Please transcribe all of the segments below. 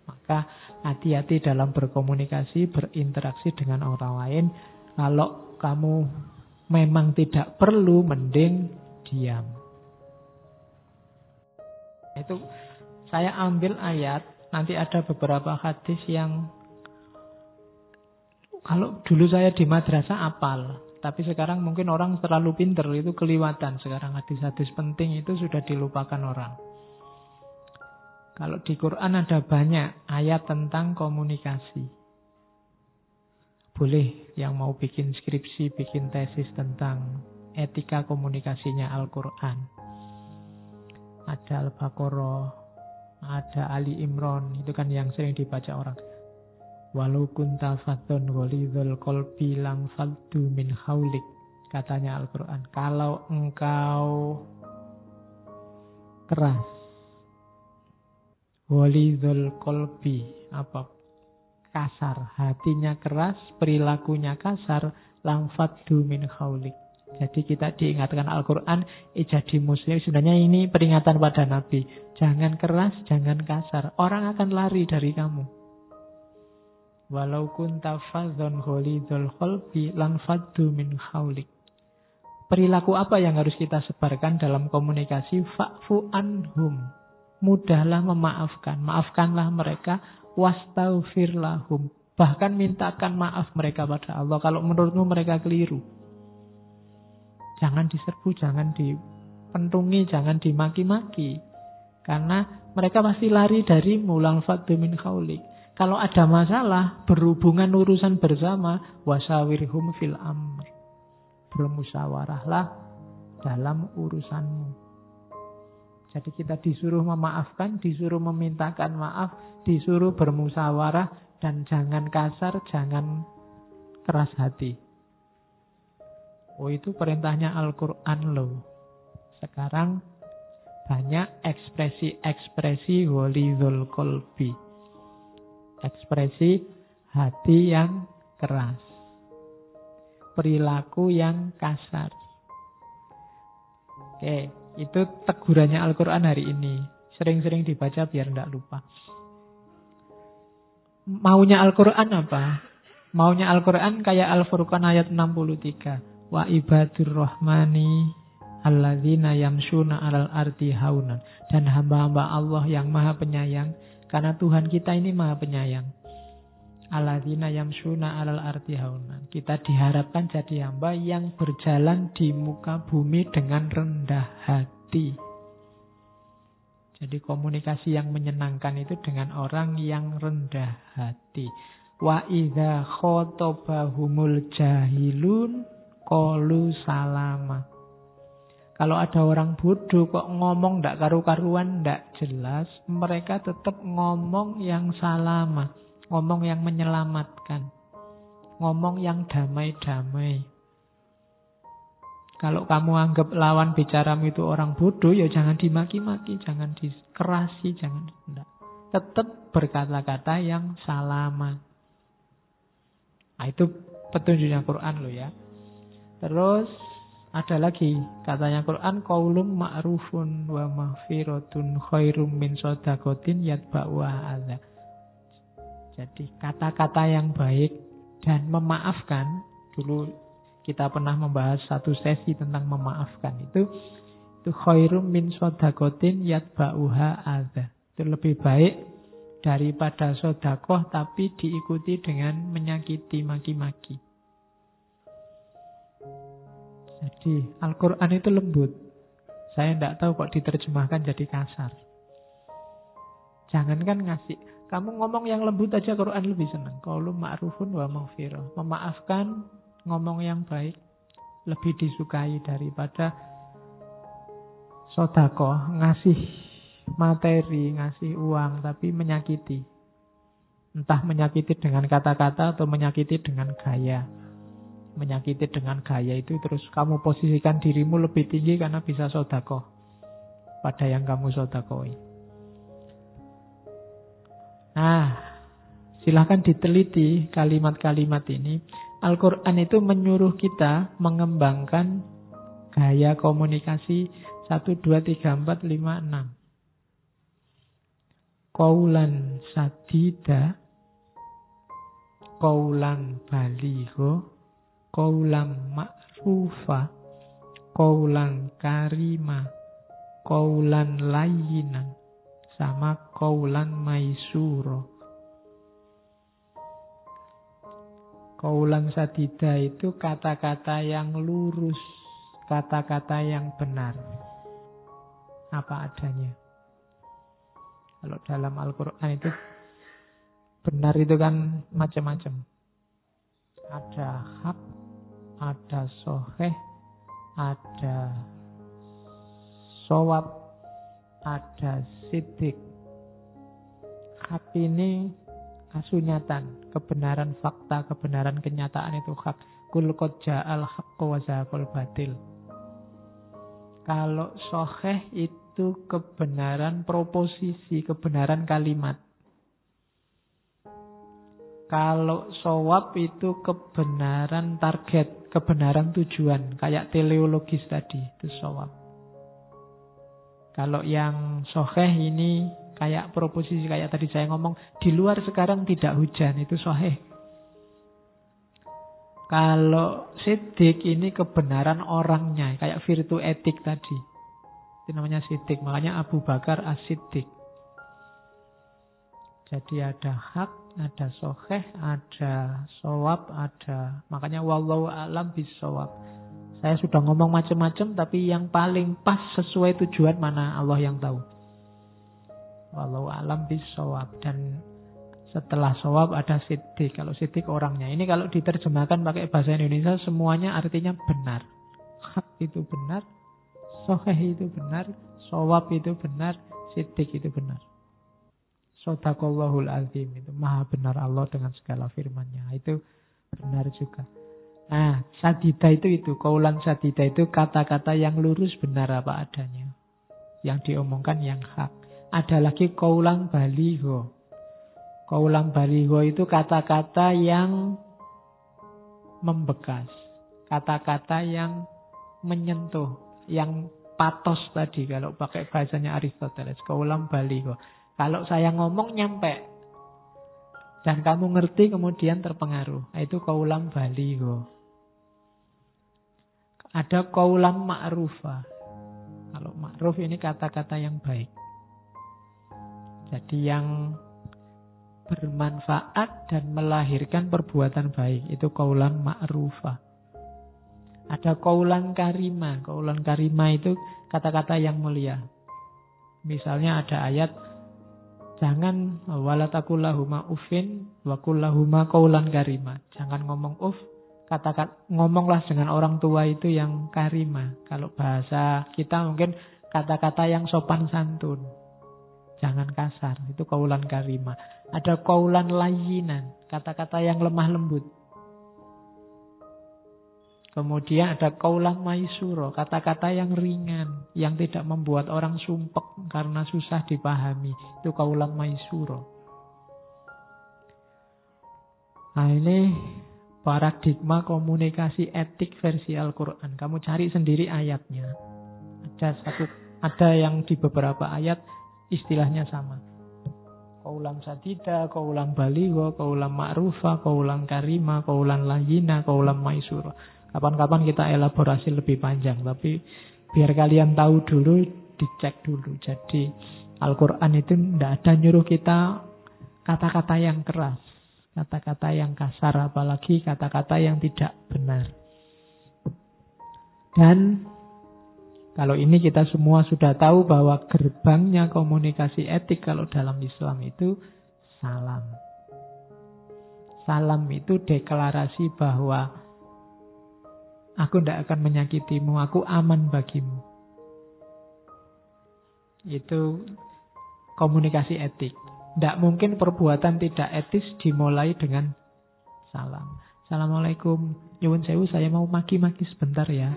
Maka hati-hati dalam berkomunikasi, berinteraksi dengan orang lain. Kalau kamu memang tidak perlu, mending diam. Itu saya ambil ayat, nanti ada beberapa hadis yang kalau dulu saya di madrasah apal, tapi sekarang mungkin orang terlalu pinter, itu keliwatan. Sekarang hadis-hadis penting itu sudah dilupakan orang. Kalau di Quran ada banyak ayat tentang komunikasi. Boleh yang mau bikin skripsi, bikin tesis tentang etika komunikasinya Al-Quran. Ada Al-Baqarah, ada Ali Imran, itu kan yang sering dibaca orang. Walau kunta fadhon ghalidhal qalbi lang faddu min haulik, katanya Al-Quran. Kalau engkau keras, ghalidhal qalbi, apa? Kasar, hatinya keras, perilakunya kasar, lang faddu min haulik. Jadi kita diingatkan Al-Quran, jadi muslim. Sebenarnya ini peringatan pada Nabi. Jangan keras, jangan kasar. Orang akan lari dari kamu. Walau kunta fadhon ghalidhal qalbi lang faddu min haulik. Perilaku apa yang harus kita sebarkan dalam komunikasi? Fa'fu anhum. Mudahlah memaafkan. Maafkanlah mereka. Wastaghfir lahum. Bahkan mintakan maaf mereka pada Allah kalau menurutmu mereka keliru. Jangan diserbu, jangan dipentungi, jangan dimaki-maki. Karena mereka pasti lari dari mulang faddu min khaulik. Kalau ada masalah, berhubungan urusan bersama, wasawirhum fil amr. Bermusyawarahlah dalam urusanmu. Jadi kita disuruh memaafkan, disuruh memintakan maaf, disuruh bermusyawarah, dan jangan kasar, jangan keras hati. Oh, itu perintahnya Al-Quran loh. Sekarang banyak ekspresi-ekspresi ghalidhul qalbi. Ekspresi hati yang keras. Perilaku yang kasar. Oke, itu tegurannya Al-Quran hari ini. Sering-sering dibaca biar tidak lupa. Maunya Al-Quran apa? Maunya Al-Quran kayak Al-Furqan ayat 63. Wa ibadur rahmani alladzina yamshuna alal ardi haunan. Dan hamba-hamba Allah yang maha penyayang. Karena Tuhan kita ini maha penyayang. Alladzina yamshuna alal ardi haunan. Kita diharapkan jadi hamba yang berjalan di muka bumi dengan rendah hati. Jadi komunikasi yang menyenangkan itu dengan orang yang rendah hati. Wa idza khotabahumul jahilun qalu salama. Kalau ada orang bodoh kok ngomong ndak karu-karuan, ndak jelas, mereka tetap ngomong yang salama, ngomong yang menyelamatkan, ngomong yang damai-damai. Kalau kamu anggap lawan bicaramu itu orang bodoh, ya jangan dimaki-maki, jangan dikerasi, jangan enggak. Tetap berkata-kata yang salama. Nah, itu petunjuknya Quran loh ya. Terus ada lagi katanya Quran, qaulun ma'rufun wa maghfiratun khairum min shadaqatin yatba'uha adza. Jadi kata-kata yang baik dan memaafkan. Dulu kita pernah membahas satu sesi tentang memaafkan itu khairum min shadaqatin yatba'uha adza. Itu lebih baik daripada sedekah tapi diikuti dengan menyakiti, maki-maki. Jadi Al-Quran itu lembut. Saya tidak tahu kok diterjemahkan jadi kasar. Jangankan ngasih, kamu ngomong yang lembut aja Quran lebih senang. Qaulun ma'rufun wa maghfirah. Memaafkan, ngomong yang baik lebih disukai daripada sedekah, ngasih materi, ngasih uang tapi menyakiti. Entah menyakiti dengan kata-kata atau menyakiti dengan gaya. Menyakiti dengan gaya itu terus kamu posisikan dirimu lebih tinggi karena bisa sedekah pada yang kamu sedekahi. Nah, silahkan diteliti kalimat-kalimat ini. Al-Quran itu menyuruh kita mengembangkan gaya komunikasi 1, 2, 3, 4, 5, 6. Qaulan sadida, qaulan baligho, qaulan ma'rufa, qaulan karima, qaulan layyinan, sama qaulan maisuro. Qaulan sadida itu kata-kata yang lurus, kata-kata yang benar, apa adanya. Kalau dalam Al-Quran itu benar itu kan macam-macam. Ada hak, ada soheh, ada shawab, ada siddiq. Hak ini kasunyatan, kebenaran fakta, kebenaran kenyataan itu hak. Kul qad ja'al haqqu wa zahaqal batil. Kalau soheh itu kebenaran proposisi, kebenaran kalimat. Kalau shawab itu kebenaran target, kebenaran tujuan. Kayak teleologis tadi, itu shawab. Kalau yang soheh ini kayak proposisi, kayak tadi saya ngomong, di luar sekarang tidak hujan, itu soheh. Kalau siddiq ini kebenaran orangnya, kayak virtu etik tadi. Itu namanya siddiq, makanya Abu Bakar as-Siddiq. Jadi ada hak, ada soheh, ada shawab, ada. Makanya wallahu a'lam bis-shawab. Saya sudah ngomong macam-macam, tapi yang paling pas sesuai tujuan mana Allah yang tahu. Wallahu a'lam bis-shawab. Dan setelah shawab ada siddiq. Kalau siddiq orangnya. Ini kalau diterjemahkan pakai bahasa Indonesia, semuanya artinya benar. Hak itu benar, soheh itu benar, shawab itu benar, siddiq itu benar. Shadaqallahul azim, itu maha benar Allah dengan segala firman-Nya. Itu benar juga. Nah, sadida itu qaulan sadida itu kata-kata yang lurus, benar apa adanya. Yang diomongkan yang hak. Ada lagi qaulan baligho. Qaulan baligho itu kata-kata yang membekas. Kata-kata yang menyentuh, yang patos tadi kalau pakai bahasanya Aristoteles. Qaulan baligho. Kalau saya ngomong nyampe dan kamu ngerti kemudian terpengaruh. Itu qaulan baligho. Ada qaulan ma'rufa. Kalau ma'ruf ini kata-kata yang baik. Jadi yang bermanfaat dan melahirkan perbuatan baik. Itu qaulan ma'rufa. Ada qaulan karima. Qaulan karima itu kata-kata yang mulia. Misalnya ada ayat, jangan wala taqul lahuma uffin wa qul lahuma qaulan karima. Jangan ngomong ngomonglah dengan orang tua itu yang karima. Kalau bahasa kita mungkin kata-kata yang sopan santun. Jangan kasar. Itu qaulan karima. Ada qaulan layyinan. Kata-kata yang lemah lembut. Kemudian ada qaulan maisuro. Kata-kata yang ringan. Yang tidak membuat orang sumpek karena susah dipahami. Itu qaulan maisuro. Nah ini paradigma komunikasi etik versi Al-Quran. Kamu cari sendiri ayatnya. Ada yang di beberapa ayat istilahnya sama. Qaulan sadida, qaulan baligho, qaulan ma'rufa, qaulan karima, qaulan layyina, qaulan maisura. Kapan-kapan kita elaborasi lebih panjang, tapi biar kalian tahu dulu, dicek dulu. Jadi Al-Quran itu tidak ada nyuruh kita kata-kata yang keras, kata-kata yang kasar, apalagi kata-kata yang tidak benar. Dan kalau ini kita semua sudah tahu bahwa gerbangnya komunikasi etik kalau dalam Islam itu salam. Salam itu deklarasi bahwa aku tidak akan menyakitimu, aku aman bagimu. Itu komunikasi etik. Tidak mungkin perbuatan tidak etis dimulai dengan salam. Assalamualaikum, nyuwun sewu, saya mau maki-maki sebentar ya.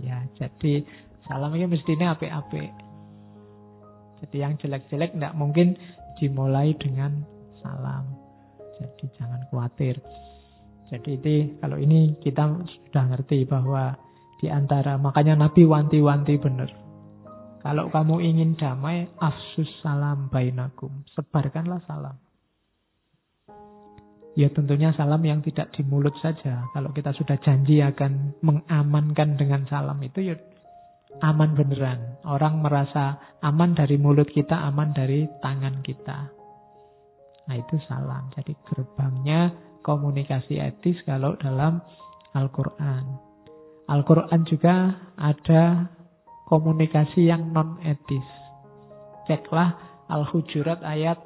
Ya, jadi salam ini mestinya apik-apik. Jadi yang jelek-jelek tidak mungkin dimulai dengan salam. Jadi jangan khawatir. Jadi kalau ini kita sudah ngerti bahwa di antara, makanya Nabi wanti-wanti benar. Kalau kamu ingin damai, afsus salam bainakum. Sebarkanlah salam. Ya tentunya salam yang tidak di mulut saja. Kalau kita sudah janji akan mengamankan dengan salam itu, ya aman beneran. Orang merasa aman dari mulut kita, aman dari tangan kita. Nah itu salam. Jadi gerbangnya komunikasi etis kalau dalam Al-Quran. Al-Quran juga ada komunikasi yang non-etis. Ceklah Al-Hujurat ayat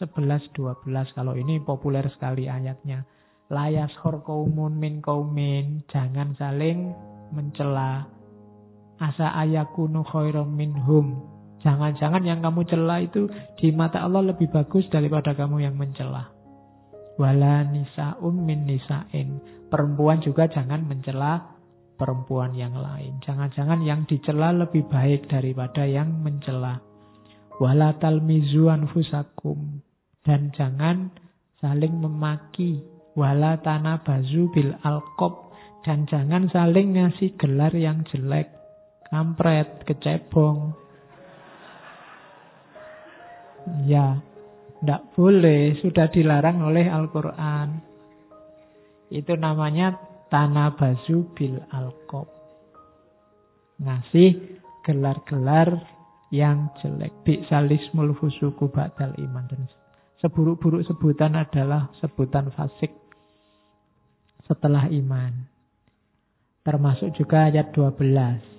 11-12. Kalau ini populer sekali ayatnya. La yashkhar qaumun min qaumin. Jangan saling mencela. Asa ayakunu khairam minhum. Jangan-jangan yang kamu cela itu di mata Allah lebih bagus daripada kamu yang mencela. Wala nisa'un min nisa'in. Perempuan juga jangan mencela perempuan yang lain. Jangan-jangan yang dicela lebih baik daripada yang mencela. Wala talmizu anfusakum. Dan jangan saling memaki. Wala tanabazu bil alqab. Dan jangan saling ngasih gelar yang jelek. Kampret, kecebong. Ya, tidak boleh, sudah dilarang oleh Al-Quran. Itu namanya tanabazu bil alqab. Ngasih gelar-gelar yang jelek. Bi'salismul fusuku ba'dal iman. Dan seburuk-buruk sebutan adalah sebutan fasik setelah iman. Termasuk juga ayat 12.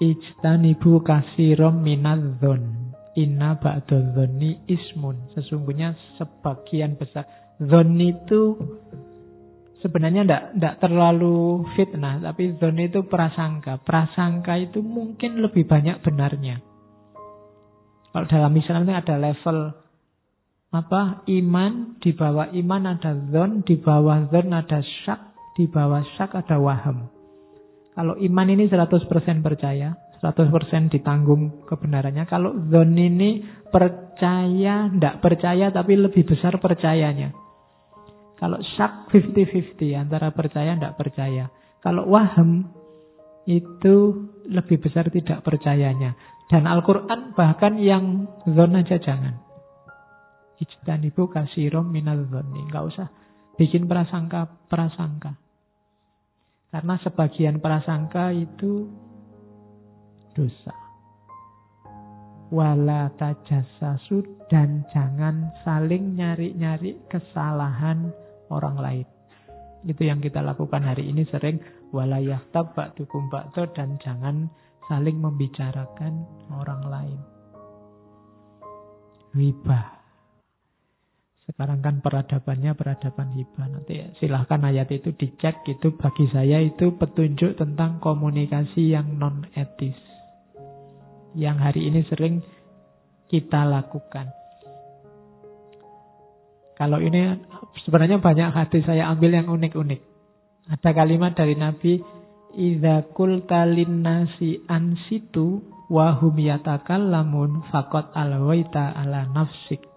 Ijtanibu kasirom minadzon. Inna ba'dadzonni ismun. Sesungguhnya sebagian besar. Zon itu sebenarnya tidak terlalu fitnah. Tapi zon itu prasangka. Prasangka itu mungkin lebih banyak benarnya. Kalau dalam misalnya ada level iman. Di bawah iman ada zon. Di bawah zon ada syak. Di bawah syak ada waham. Kalau iman ini 100% percaya. 100% ditanggung kebenarannya. Kalau zon ini percaya, tidak percaya tapi lebih besar percayanya. Kalau syak 50-50 antara percaya tidak percaya. Kalau waham itu lebih besar tidak percayanya. Dan Al-Quran bahkan yang zon aja jangan. Ijtanibu kasirom minal zonni. Enggak usah bikin prasangka. Karena sebagian prasangka itu dosa. Wala tajassasu, dan jangan saling nyari-nyari kesalahan orang lain. Itu yang kita lakukan hari ini sering. Wala yahtab ba'dukum ba'da, dan jangan saling membicarakan orang lain. Hibah. Sekarang kan peradabannya peradaban hibah. Nanti silahkan ayat itu dicek. Itu bagi saya itu petunjuk tentang komunikasi yang non-etis. Yang hari ini sering kita lakukan. Kalau ini sebenarnya banyak hadis saya ambil yang unik-unik. Ada kalimat dari Nabi, idza qulta linnasi ansitu wa hum yatakallamun faqad alwaita ala nafsik.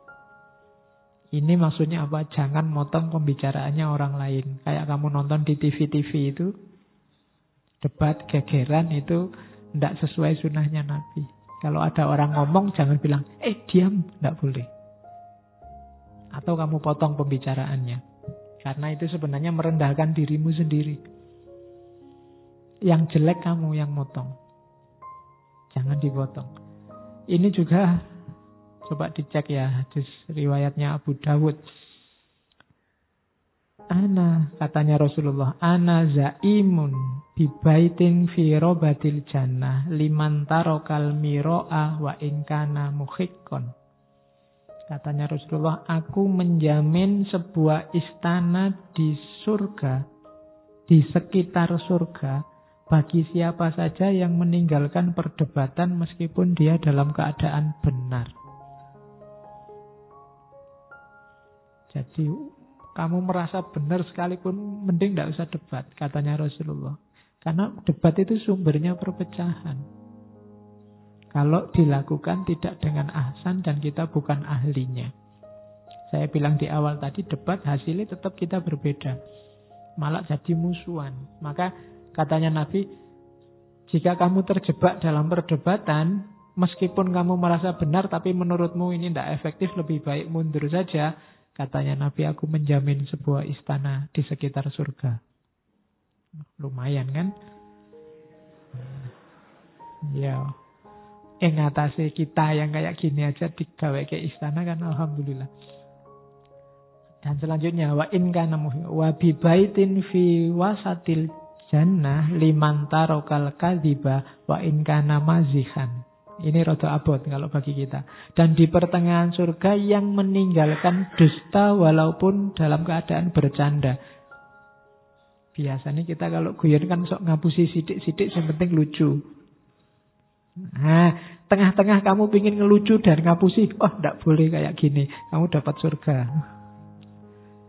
Ini maksudnya apa? Jangan motong pembicaraannya orang lain. Kayak kamu nonton di TV-TV itu, debat gegeran itu tidak sesuai sunnahnya Nabi. Kalau ada orang ngomong, jangan bilang, diam. Tidak boleh. Atau kamu potong pembicaraannya. Karena itu sebenarnya merendahkan dirimu sendiri. Yang jelek kamu yang motong. Jangan dipotong. Ini juga, coba dicek ya, hadis riwayatnya Abu Dawud. Katanya Rasulullah, ana zaimun bibaitin fi robatil jannah liman tarokal miro'ah wa inkana muhikkon. Katanya Rasulullah, aku menjamin sebuah istana di surga, di sekitar surga, bagi siapa saja yang meninggalkan perdebatan meskipun dia dalam keadaan benar. Jadi kamu merasa benar sekalipun mending tidak usah debat, katanya Rasulullah. Karena debat itu sumbernya perpecahan. Kalau dilakukan tidak dengan ahsan dan kita bukan ahlinya. Saya bilang di awal tadi, debat hasilnya tetap kita berbeda. Malah jadi musuhan. Maka katanya Nabi, jika kamu terjebak dalam perdebatan, meskipun kamu merasa benar, tapi menurutmu ini tidak efektif, lebih baik mundur saja. Katanya Nabi, aku menjamin sebuah istana di sekitar surga. Lumayan kan? Ya, ngatasi kita yang kayak gini aja digawe ke istana kan, alhamdulillah. Dan selanjutnya, wa in kana wa bi baitin fi wasatil jannah liman tarokal kadhiba wa in kana mazihan. Ini rada abot kalau bagi kita. Dan di pertengahan surga yang meninggalkan dusta walaupun dalam keadaan bercanda. Biasanya kita kalau guyon kan sok ngapusi sidik-sidik, yang penting lucu. Nah, tengah-tengah kamu pingin ngelucu dan ngapusi, oh tidak boleh kayak gini, kamu dapat surga.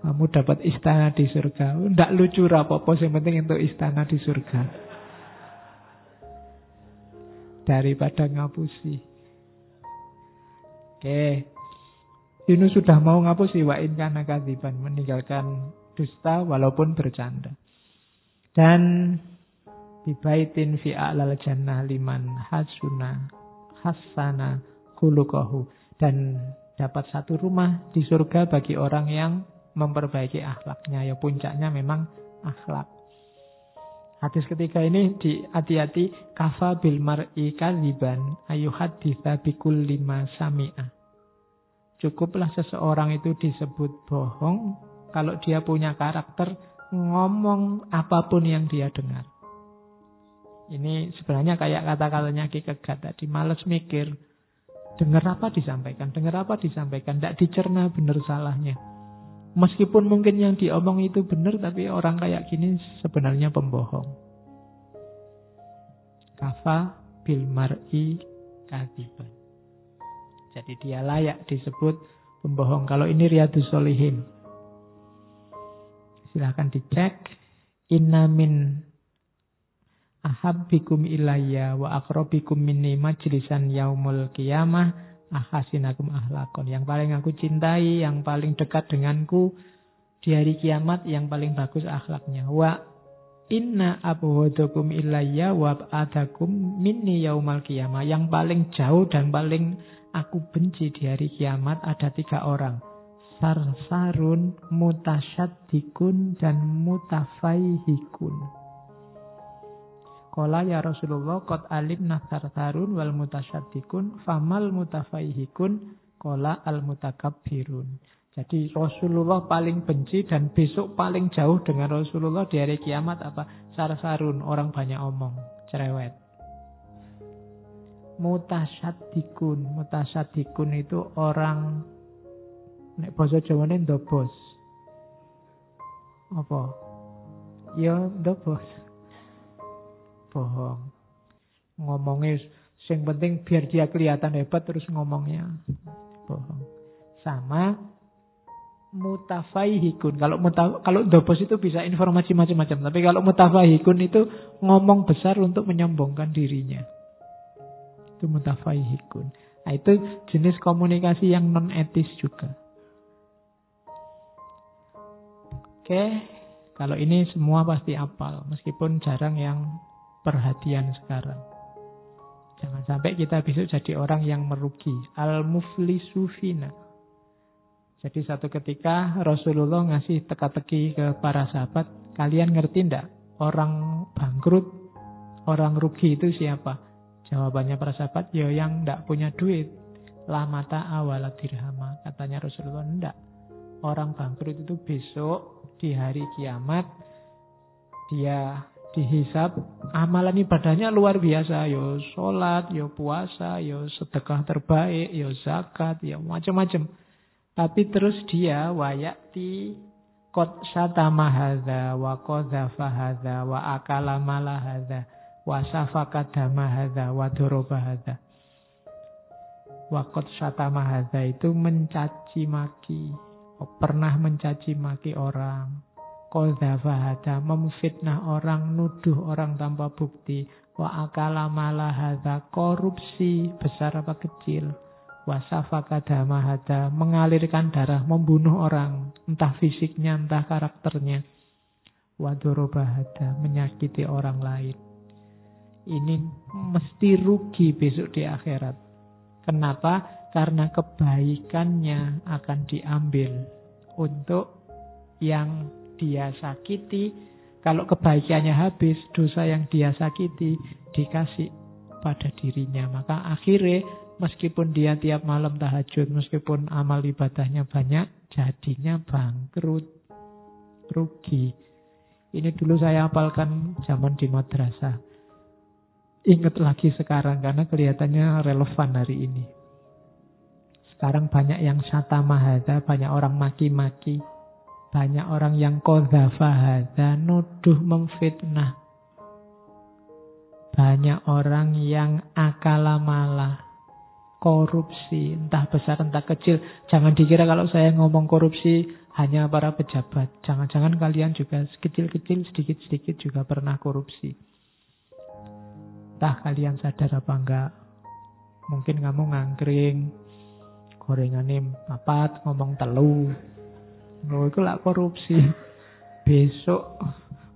Kamu dapat istana di surga. Tidak lucu rapopo, yang penting untuk istana di surga. Daripada ngapusi. Oke. Yunus sudah mau ngapusi, wa in kana kadziban, meninggalkan dusta walaupun bercanda. Dan bibaitin fi a'lal jannah liman hasana khuluquhu, dan dapat satu rumah di surga bagi orang yang memperbaiki akhlaknya. Ya puncaknya memang akhlak. Hadis ketiga ini hati-hati, kafa bil mar'i kadziban ayuhaditsa bikulli ma sami'a. Cukuplah seseorang itu disebut bohong kalau dia punya karakter ngomong apapun yang dia dengar. Ini sebenarnya kayak kata-katanya Ki Kegat tadi, males mikir. Dengar apa disampaikan, tidak dicerna benar salahnya. Meskipun mungkin yang diomong itu benar, tapi orang kayak gini sebenarnya pembohong. Kafa bil mar'i kadziban. Jadi dia layak disebut pembohong. Kalau ini Riyadhus Shalihin, silahkan dicek. Inna min ahabbikum ilayya wa aqrabikum minni majlisan yaumul qiyamah ahasinakum ahlakon. Yang paling aku cintai, yang paling dekat denganku di hari kiamat, yang paling bagus akhlaknya. Wa inna abghadakum ilayya wa ab'adakum minni yaumal qiyamah. Yang paling jauh dan paling aku benci di hari kiamat ada 3 orang. Sarsarun, mutasyaddiqun, dan mutafaihikun. Qala ya Rasulullah qad alimna sarsarun wal mutasyaddiqun famal mutafaihikun qala al mutakabbirun. Jadi Rasulullah paling benci dan besok paling jauh dengan Rasulullah di hari kiamat apa? Sarsarun, orang banyak omong, cerewet. Mutasyaddiqun itu orang, nek basa Jawane ndobos. Apa? Ya ndobos. Bohong. Ngomongnya yang penting biar dia kelihatan hebat, terus ngomongnya bohong. Sama mutafaihikun. Kalau ndobos itu bisa informasi macam-macam, tapi kalau mutafaihikun itu ngomong besar untuk menyombongkan dirinya. Itu mutafaihikun. Nah, itu jenis komunikasi yang non etis juga. Oke, kalau ini semua pasti hafal, meskipun jarang yang perhatian sekarang. Jangan sampai kita besok jadi orang yang merugi. Al-muflisu fina. Jadi satu ketika Rasulullah ngasih teka-teki ke para sahabat, kalian ngerti enggak orang bangkrut, orang rugi itu siapa? Jawabannya para sahabat, ya yang enggak punya duit. La mata awala dirhama. Katanya Rasulullah, enggak. Orang bangkrut itu besok di hari kiamat, dia dihisab, amalan ibadahnya luar biasa. Yo sholat, yo puasa, yo sedekah terbaik, yo zakat, yo macam-macam. Tapi terus dia wayati qad syatama hadza wa qadzafa hadza wa akala mala hadza wa safaka dama hadza wa daraba hadza. Wa qad syatama hadza itu mencaci maki, pernah mencaci maki orang. Qadzafahada, memfitnah orang, nuduh orang tanpa bukti. Wa akala mala hadza, korupsi besar apa kecil. Wasafaka damahada, mengalirkan darah, membunuh orang, entah fisiknya, entah karakternya. Wadorobahada, menyakiti orang lain. Ini mesti rugi besok di akhirat. Kenapa? Karena kebaikannya akan diambil untuk yang dia sakiti. Kalau kebaikannya habis, dosa yang dia sakiti dikasih pada dirinya. Maka akhirnya meskipun dia tiap malam tahajud, meskipun amal ibadahnya banyak, jadinya bangkrut, rugi. Ini dulu saya hafalkan zaman di madrasah. Ingat lagi sekarang karena kelihatannya relevan hari ini. Sekarang banyak yang syatamahada, banyak orang maki-maki, banyak orang yang qadzafahada, nuduh memfitnah. Banyak orang yang akalamalah, korupsi, entah besar entah kecil. Jangan dikira kalau saya ngomong korupsi hanya para pejabat. Jangan-jangan kalian juga kecil-kecil, sedikit-sedikit juga pernah korupsi. Entah kalian sadar apa enggak. Mungkin kamu ngangkring, gorengannya papat, ngomong telu. Itu lah korupsi. Besok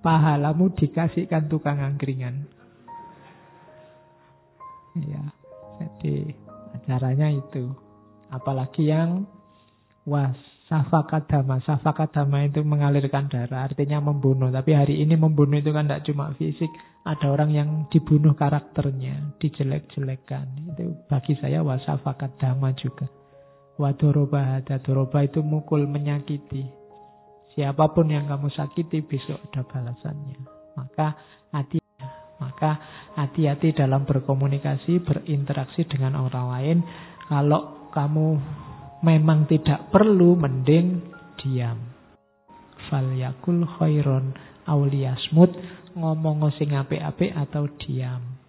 pahalamu dikasihkan tukang angkringan. Ya, jadi acaranya itu. Apalagi yang safakadama. Safakadama itu mengalirkan darah, artinya membunuh. Tapi hari ini membunuh itu kan tidak cuma fisik. Ada orang yang dibunuh karakternya, dijelek-jelekan. Itu bagi saya wasafakadama juga. Wadoroba, doroba itu mukul, menyakiti. Siapapun yang kamu sakiti besok ada balasannya. Maka hati-hati dalam berkomunikasi, berinteraksi dengan orang lain. Kalau kamu memang tidak perlu, mending diam. Falyakul khairon auliyasmut, ngomong sing apik-apik atau diam.